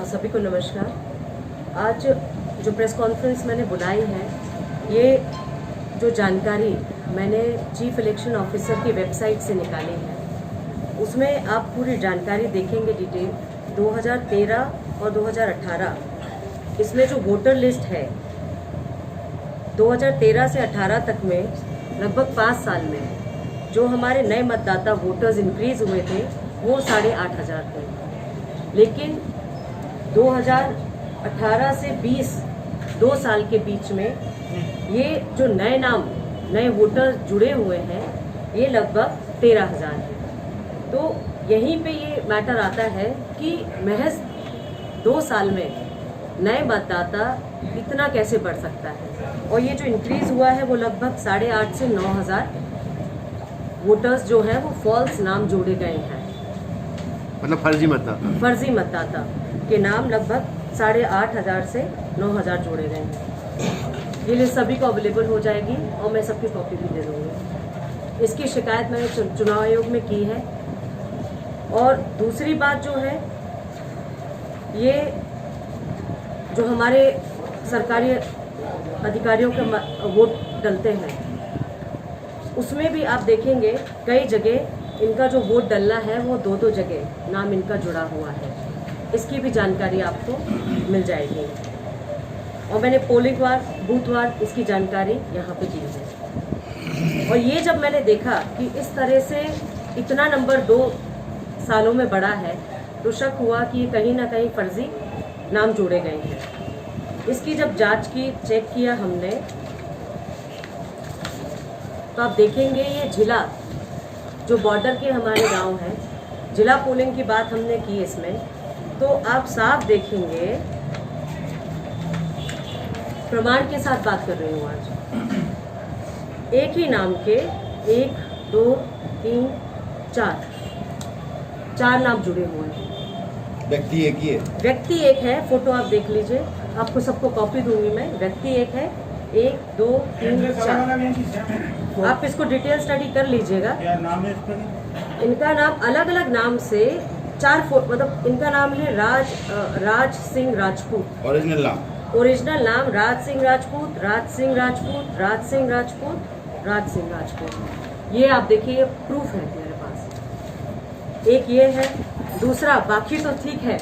सभी को नमस्कार। आज जो प्रेस कॉन्फ्रेंस मैंने बुलाई है, ये जो जानकारी मैंने चीफ इलेक्शन ऑफिसर की वेबसाइट से निकाली है, उसमें आप पूरी जानकारी देखेंगे डिटेल। 2013 और 2018 इसमें जो वोटर लिस्ट है, 2013 से 18 तक में लगभग 5 साल में जो हमारे नए मतदाता वोटर्स इंक्रीज हुए थे वो 8,500 थे। लेकिन 2018 से 20 2 साल के बीच में ये जो नए वोटर जुड़े हुए हैं ये लगभग 13,000 हैं। तो यहीं पे ये मैटर आता है कि महज 2 साल में नए मतदाता इतना कैसे बढ़ सकता है। और ये जो इंक्रीज हुआ है वो लगभग 8,500 से 9,000 वोटर्स जो हैं वो फॉल्स नाम जोड़े गए हैं, मतलब फर्जी मतदाता के नाम लगभग 8,500 से 9,000 जोड़े गए हैं। ये लिस्ट सभी को अवेलेबल हो जाएगी और मैं सबकी कॉपी भी दे दूँगी। इसकी शिकायत मैंने चुनाव आयोग में की है। और दूसरी बात जो है, ये जो हमारे सरकारी अधिकारियों के वोट डलते हैं उसमें भी आप देखेंगे कई जगह इनका जो वोट डलना है वो 2-2 जगह नाम इनका जुड़ा हुआ है। इसकी भी जानकारी आपको मिल जाएगी। और मैंने पोलिंग वार बूथ वार इसकी जानकारी यहाँ पे दी है। और ये जब मैंने देखा कि इस तरह से इतना नंबर 2 सालों में बढ़ा है तो शक हुआ कि ये कहीं ना कहीं फर्जी नाम जोड़े गए हैं। इसकी जब जांच की, चेक किया हमने, तो आप देखेंगे ये जिला जो बॉर्डर के हमारे गांव हैं, जिला पोलिंग की बात हमने की इसमें, तो आप साफ देखेंगे, प्रमाण के साथ बात कर रही हूँ आज, एक ही नाम के 1 2 3 4 नाम जुड़े हुए हैं। व्यक्ति एक ही है, व्यक्ति एक है। फोटो आप देख लीजिए, आपको सबको कॉपी दूंगी मैं। व्यक्ति एक है, 1 2 3 4। आप इसको डिटेल स्टडी कर लीजिएगा। क्या नाम है इसका? इनका नाम अलग अलग नाम से 4 मतलब इनका नाम है राज सिंह राजपूत। ओरिजिनल नाम राज सिंह राजपूत, राज सिंह राजपूत, राज सिंह राजपूत, राज सिंह राजपूत। ये आप देखिए, ये प्रूफ है मेरे पास। एक ये है। दूसरा, बाकी तो ठीक है,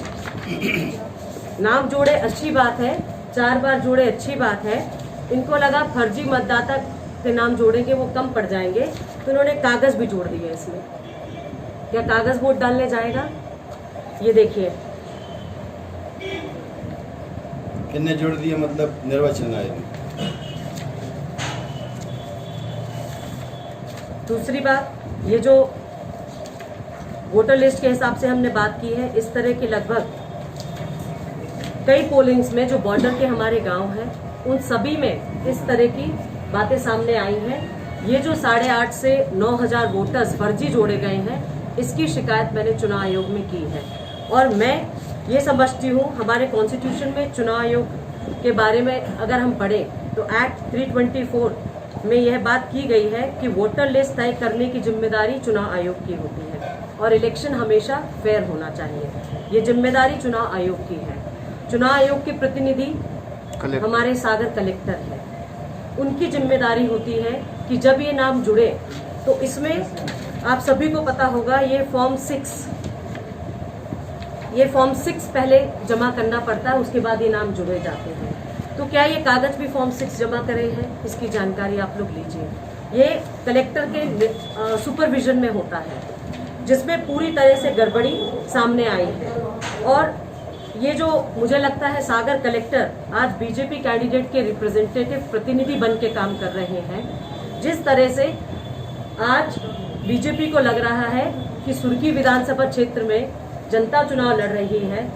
नाम जोड़े अच्छी बात है, 4 बार जोड़े अच्छी बात है। इनको लगा फर्जी मतदाता के नाम जोड़ेंगे वो कम पड़ जाएंगे, तो इन्होंने कागज भी जोड़ दिए इसमें। क्या कागज वोट डालने जाएगा? ये देखिए, कितने जोड़ दिए, मतलब निर्वाचन आयोग ने। दूसरी बात, ये जो वोटर लिस्ट के हिसाब से हमने बात की है, इस तरह के लगभग कई पोलिंग्स में जो बॉर्डर के हमारे गांव हैं उन सभी में इस तरह की बातें सामने आई हैं। ये जो 8,500 से 9,000 वोटर्स फर्जी जोड़े गए हैं, इसकी शिकायत मैंने चुनाव आयोग में की है। और मैं ये समझती हूँ, हमारे कॉन्स्टिट्यूशन में चुनाव आयोग के बारे में अगर हम पढ़ें तो एक्ट 324 में यह बात की गई है कि वोटर लिस्ट तय करने की जिम्मेदारी चुनाव आयोग की होती है और इलेक्शन हमेशा फेयर होना चाहिए। ये जिम्मेदारी चुनाव आयोग की है। चुनाव आयोग के प्रतिनिधि हमारे सागर कलेक्टर हैं। उनकी जिम्मेदारी होती है कि जब ये नाम जुड़े तो इसमें आप सभी को पता होगा ये फॉर्म 6 पहले जमा करना पड़ता है, उसके बाद ये नाम जुड़े जाते हैं। तो क्या ये कागज भी फॉर्म 6 जमा करे हैं? इसकी जानकारी आप लोग लीजिए। ये कलेक्टर के सुपरविजन में होता है, जिसमें पूरी तरह से गड़बड़ी सामने आई है। और ये जो मुझे लगता है सागर कलेक्टर आज बीजेपी कैंडिडेट के रिप्रेजेंटेटिव प्रतिनिधि बन के काम कर रहे हैं। जिस तरह से आज बीजेपी को लग रहा है कि सुर्खी विधानसभा क्षेत्र में जनता चुनाव लड़ रही है,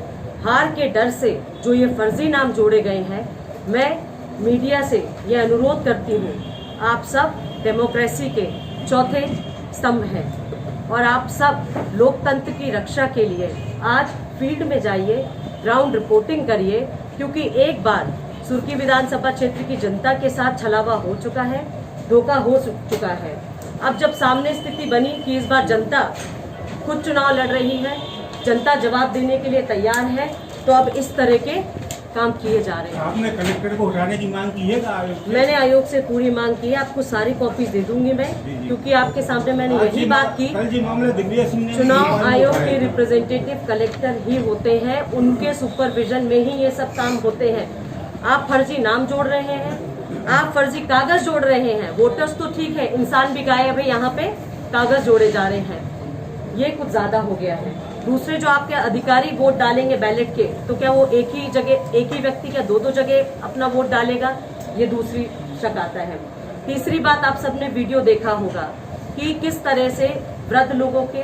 हार के डर से जो ये फर्जी नाम जोड़े गए हैं, मैं मीडिया से ये अनुरोध करती हूँ, आप सब डेमोक्रेसी के चौथे स्तंभ हैं और आप सब लोकतंत्र की रक्षा के लिए आज फील्ड में जाइए, ग्राउंड रिपोर्टिंग करिए, क्योंकि एक बार सुर्खी विधानसभा क्षेत्र की जनता के साथ छलावा हो चुका है, धोखा हो चुका है। अब जब सामने स्थिति बनी कि इस बार जनता खुद चुनाव लड़ रही है, जनता जवाब देने के लिए तैयार है, तो अब इस तरह के काम किए जा रहे हैं। आपने कलेक्टर को हटाने की मांग की है क्या आयोग से? मैंने आयोग से पूरी मांग की है, आपको सारी कॉपीज दे दूंगी मैं, क्योंकि आपके सामने मैंने यही बात की। कल जी मामले दिग्विजय सिंह ने चुनाव आयोग के रिप्रेजेंटेटिव कलेक्टर ही होते हैं, उनके सुपरविजन में ही ये सब काम होते हैं। आप फर्जी नाम जोड़ रहे हैं, आप फर्जी कागज जोड़ रहे हैं। वोटर्स तो ठीक है, इंसान भी गायब है, यहाँ पे कागज जोड़े जा रहे हैं, ये कुछ ज्यादा हो गया है। दूसरे जो आपके अधिकारी वोट डालेंगे बैलेट के, तो क्या वो एक ही जगह, एक ही व्यक्ति क्या दो जगह अपना वोट डालेगा? ये दूसरी शक आता है। तीसरी बात, आप सबने वीडियो देखा होगा कि किस तरह से वृद्ध लोगों के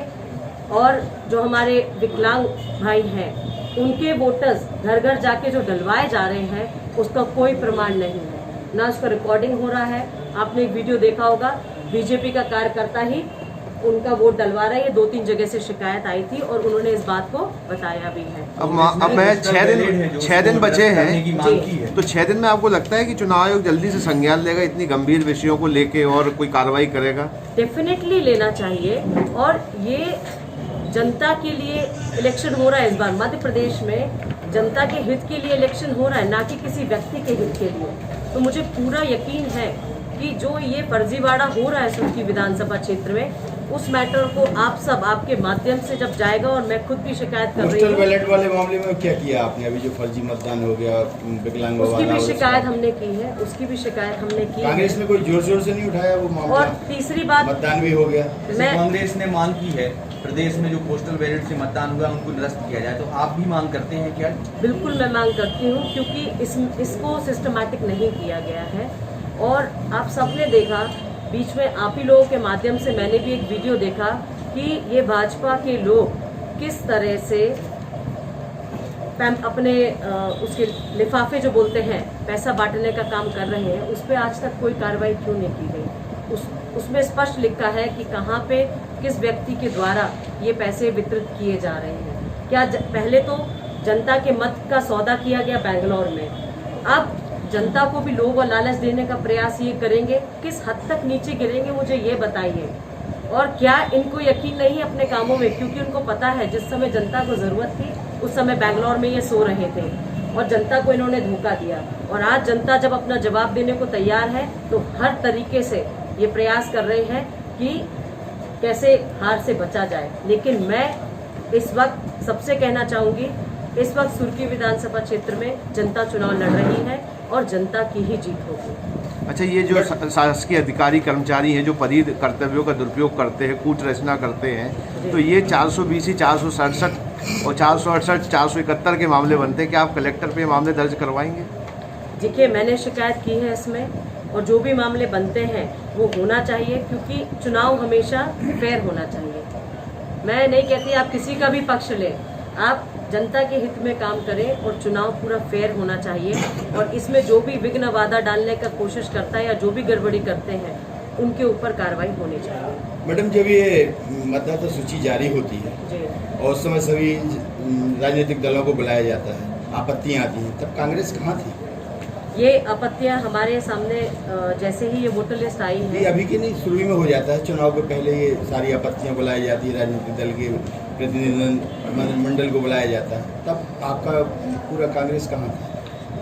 और जो हमारे विकलांग भाई हैं उनके वोटर्स घर घर जाके जो डलवाए जा रहे हैं, उसका कोई प्रमाण नहीं है, ना उसका रिकॉर्डिंग हो रहा है। आपने एक वीडियो देखा होगा, बीजेपी का कार्यकर्ता ही उनका वोट डलवा रहा है। ये 2-3 जगह से शिकायत आई थी और उन्होंने इस बात को बताया भी है। अब मैं 6 दिन बचे हैं, तो 6 दिन में आपको लगता है कि चुनाव आयोग जल्दी से संज्ञान लेगा इतनी गंभीर विषयों को लेके और कोई कार्रवाई करेगा? डेफिनेटली लेना चाहिए। और ये जनता के लिए इलेक्शन हो रहा है, इस बार मध्य प्रदेश में जनता के हित के लिए इलेक्शन हो रहा है, ना कि किसी व्यक्ति के हित के लिए। तो मुझे पूरा यकीन है कि जो ये फर्जीवाड़ा हो रहा है सुर्खी विधानसभा क्षेत्र में, उस मैटर को आप सब आपके माध्यम से जब जाएगा, और मैं खुद भी शिकायत कर रही पोस्टल हूँ, बैलेट वाले मामले में क्या किया आपने? अभी जो फर्जी मतदान हो गया विकलांगों उसकी वाला, भी शिकायत हमने की है, उसकी भी शिकायत हमने की है। कांग्रेस ने कोई जोर शोर से नहीं उठाया वो मामला? और तीसरी बात, मतदान भी हो गया। मैं कांग्रेस ने मांग की है प्रदेश में जो पोस्टल बैलेट से मतदान हुआ उनको निरस्त किया जाए, तो आप भी मांग करते हैं क्या? बिल्कुल मैं मांग करती हूँ, क्योंकि इसको सिस्टमैटिक नहीं किया गया है। और आप सबने देखा, बीच में आप ही लोगों के माध्यम से मैंने भी एक वीडियो देखा कि ये भाजपा के लोग किस तरह से अपने उसके लिफाफे जो बोलते हैं पैसा बांटने का काम कर रहे हैं, उस पर आज तक कोई कार्रवाई क्यों नहीं की गई? उसमें स्पष्ट लिखा है कि कहाँ पे किस व्यक्ति के द्वारा ये पैसे वितरित किए जा रहे हैं। क्या पहले तो जनता के मत का सौदा किया गया बेंगलोर में, अब जनता को भी लोभ और लालच देने का प्रयास ये करेंगे? किस हद तक नीचे गिरेंगे मुझे ये बताइए। और क्या इनको यकीन नहीं है अपने कामों में? क्योंकि उनको पता है जिस समय जनता को जरूरत थी उस समय बेंगलोर में ये सो रहे थे और जनता को इन्होंने धोखा दिया। और आज जनता जब अपना जवाब देने को तैयार है तो हर तरीके से ये प्रयास कर रहे हैं कि कैसे हार से बचा जाए। लेकिन मैं इस वक्त सबसे कहना चाहूंगी, इस वक्त सुर्खी विधानसभा क्षेत्र में जनता चुनाव लड़ रही है और जनता की ही जीत होगी। अच्छा, ये जो शासकीय अधिकारी कर्मचारी हैं जो परीद कर्तव्यों का दुरुपयोग करते हैं, कूट रचना करते हैं, तो ये 420, 467 और 468, 471 के मामले बनते हैं। क्या आप कलेक्टर पे मामले दर्ज करवाएंगे? देखिए, मैंने शिकायत की है इसमें, और जो भी मामले बनते हैं वो होना चाहिए, क्योंकि चुनाव हमेशा फेयर होना चाहिए। मैं नहीं कहती आप किसी का भी पक्ष लें, आप जनता के हित में काम करें और चुनाव पूरा फेयर होना चाहिए। और इसमें जो भी विघ्न बाधा डालने का कोशिश करता है या जो भी गड़बड़ी करते हैं उनके ऊपर कार्रवाई होनी चाहिए। मैडम, जब ये मतदाता सूची जारी होती है जी, और उस समय सभी राजनीतिक दलों को बुलाया जाता है, आपत्तियां आती हैं, तब कांग्रेस कहाँ थी? ये आपत्तियां हमारे सामने जैसे ही ये वोटर लिस्ट आई ये है, अभी की नहीं, शुरू में हो जाता है, चुनाव के पहले ये सारी आपत्तियां बुलाई जाती है, राजनीतिक दल के प्रतिनिधिमंडल को बुलाया जाता है, तब आपका पूरा कांग्रेस कहाँ था?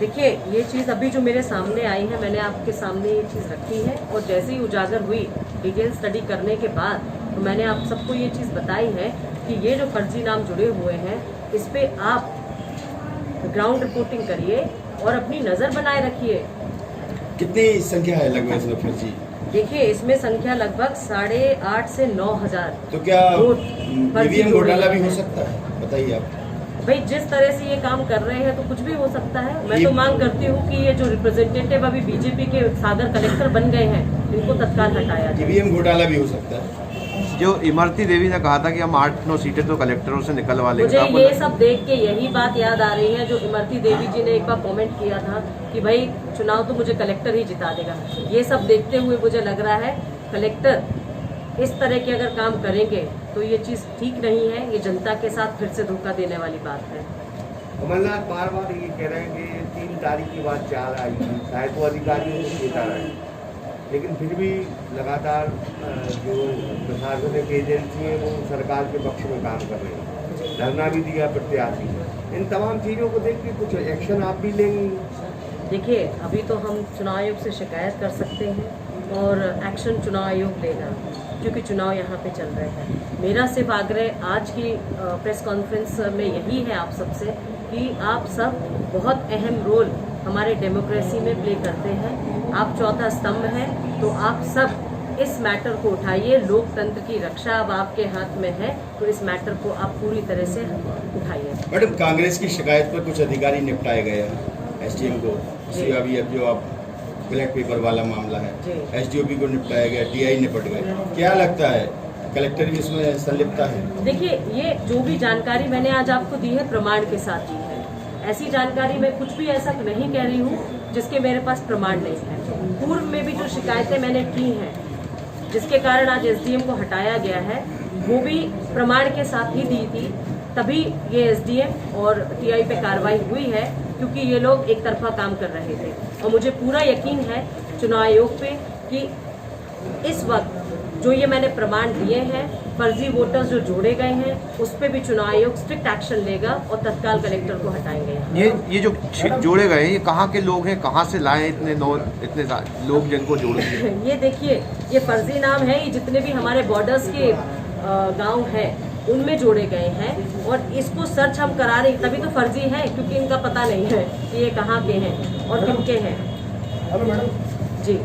देखिए, ये चीज़ अभी जो मेरे सामने आई है, मैंने आपके सामने ये चीज़ रखी है, और जैसे ही उजागर हुई डिटेल स्टडी करने के बाद, तो मैंने आप सबको ये चीज़ बताई है कि ये जो फर्जी नाम जुड़े हुए हैं, इस पे आप ग्राउंड रिपोर्टिंग करिए और अपनी नज़र बनाए रखिए। कितनी संख्या है लगभग इसमें फर्जी? देखिए, इसमें संख्या लगभग 8,500 से 9,000। तो क्या फर्जी ईवीएम घोटाला भी हो है। सकता है? बताइए आप। भाई, जिस तरह से ये काम कर रहे हैं तो कुछ भी हो सकता है। मैं तो मांग करती हूँ कि ये जो रिप्रेजेंटेटिव अभी बीजेपी के सागर कलेक्टर बन गए हैं, इनको तत्काल हटाया जाए। ईवीएम घोटाला भी हो सकता है। जो इमरती देवी ने कहा था कि हम 8-9 सीटें तो कलेक्टरों से निकलवा लेंगे, मुझे ये सब देख के यही बात याद आ रही है जो इमरती देवी जी ने एक बार कमेंट किया था कि भाई चुनाव तो मुझे कलेक्टर ही जिता देगा। ये सब देखते हुए मुझे लग रहा है कलेक्टर इस तरह के अगर काम करेंगे तो ये चीज़ ठीक नहीं है। ये जनता के साथ फिर से धोखा देने वाली बात है। कमलनाथ बार बार ये कह रहे हैं कि 3 तारीख की बात चाल आई थी, शायद वो अधिकारियों को चेता रहे, लेकिन फिर भी लगातार जो प्रशासनिक एजेंसी है वो सरकार के पक्ष में काम कर रही है। धरना भी दिया प्रत्याशी, इन तमाम चीज़ों को देख के कुछ एक्शन आप भी लेंगे? देखिए, अभी तो हम चुनाव आयोग से शिकायत कर सकते हैं और एक्शन चुनाव आयोग लेगा, क्योंकि चुनाव यहाँ पे चल रहे हैं। मेरा सिर्फ आग्रह आज की प्रेस कॉन्फ्रेंस में यही है आप सबसे कि आप सब बहुत अहम रोल हमारे डेमोक्रेसी में प्ले करते हैं। आप चौथा स्तंभ हैं, तो आप सब इस मैटर को उठाइए। लोकतंत्र की रक्षा अब आपके हाथ में है, तो इस मैटर को आप पूरी तरह से उठाइए। मैडम, कांग्रेस की शिकायत पर कुछ अधिकारी निपटाए गए हैं, एसडीएम को, अभी अब जो आप ब्लैक पेपर वाला मामला है, एसडीओपी को निपटाया गया, टीआई निपट गए। क्या लगता है कलेक्टर भी इसमें संलिप्तता है? देखिए, ये जो भी जानकारी मैंने आज आपको दी है प्रमाण के साथ दी है। ऐसी जानकारी मैं कुछ भी ऐसा नहीं कह रही हूँ जिसके मेरे पास प्रमाण नहीं है। पूर्व में भी जो शिकायतें मैंने की हैं, जिसके कारण आज एसडीएम को हटाया गया है, वो भी प्रमाण के साथ ही दी थी। तभी ये एसडीएम और टीआई पे कार्रवाई हुई है, क्योंकि ये लोग एक तरफा काम कर रहे थे। और मुझे पूरा यकीन है चुनाव आयोग पे कि इस वक्त जो ये मैंने प्रमाण दिए हैं, फर्जी वोटर्स जो जोड़े गए हैं, उस पे भी चुनाव आयोग स्ट्रिक्ट एक्शन लेगा और तत्काल कलेक्टर को हटाएंगे। ये जो जोड़े गए हैं, ये कहाँ के लोग हैं, कहाँ से लाए इतने लोग जिनको जोड़े? ये देखिए, ये फर्जी नाम है। ये जितने भी हमारे बॉर्डर्स के गांव हैं, उनमें जोड़े गए हैं और इसको सर्च हम करा रहे, तभी तो फर्जी है, क्योंकि इनका पता नहीं है कि ये कहाँ के हैं और किनके हैं। हेलो मैडम जी,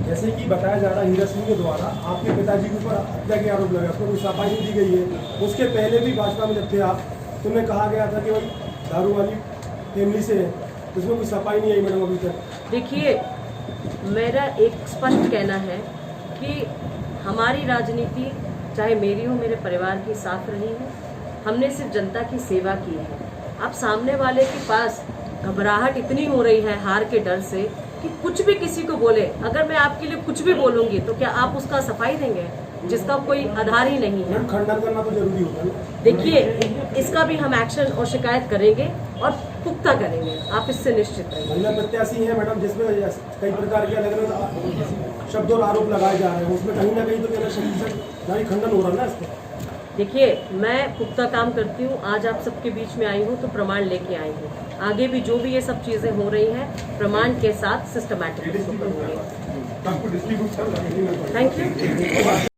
जैसे कि बताया जा रहा है हीरा सिंह के द्वारा आपके पिताजी के ऊपर हत्या के आरोप लगा, उसको कोई सफाई दी गई है। उसके पहले भी भाजपा में जब थे आप, तो उन्हें कहा गया था कि भाई दारू वाली फैमिली से है, उसमें कोई सफाई नहीं आई मैडम अभी तक। देखिए, मेरा एक स्पष्ट कहना है कि हमारी राजनीति, चाहे मेरी हो मेरे परिवार की, साफ रही है। हमने सिर्फ जनता की सेवा की है। अब सामने वाले के पास घबराहट इतनी हो रही है हार के डर से कि कुछ भी किसी को बोले। अगर मैं आपके लिए कुछ भी बोलूंगी तो क्या आप उसका सफाई देंगे, जिसका कोई आधार ही नहीं है? खंडन करना तो जरूरी होगा ना। देखिए, इसका भी हम एक्शन और शिकायत करेंगे और पुख्ता करेंगे, आप इससे निश्चित रहिए। महिला प्रत्याशी है मैडम, जिसमें कई प्रकार के अलग अलग शब्द और आरोप लगाए जा रहे हैं, उसमें कहीं ना कहीं तो मेरा खंडन हो रहा है ना इसको। देखिए, मैं पुख्ता काम करती हूँ। आज आप सबके बीच में आई हूँ तो प्रमाण लेके आई हूँ। आगे भी जो भी ये सब चीजें हो रही हैं, प्रमाण के साथ सिस्टमैटिक करूँगी। Thank you.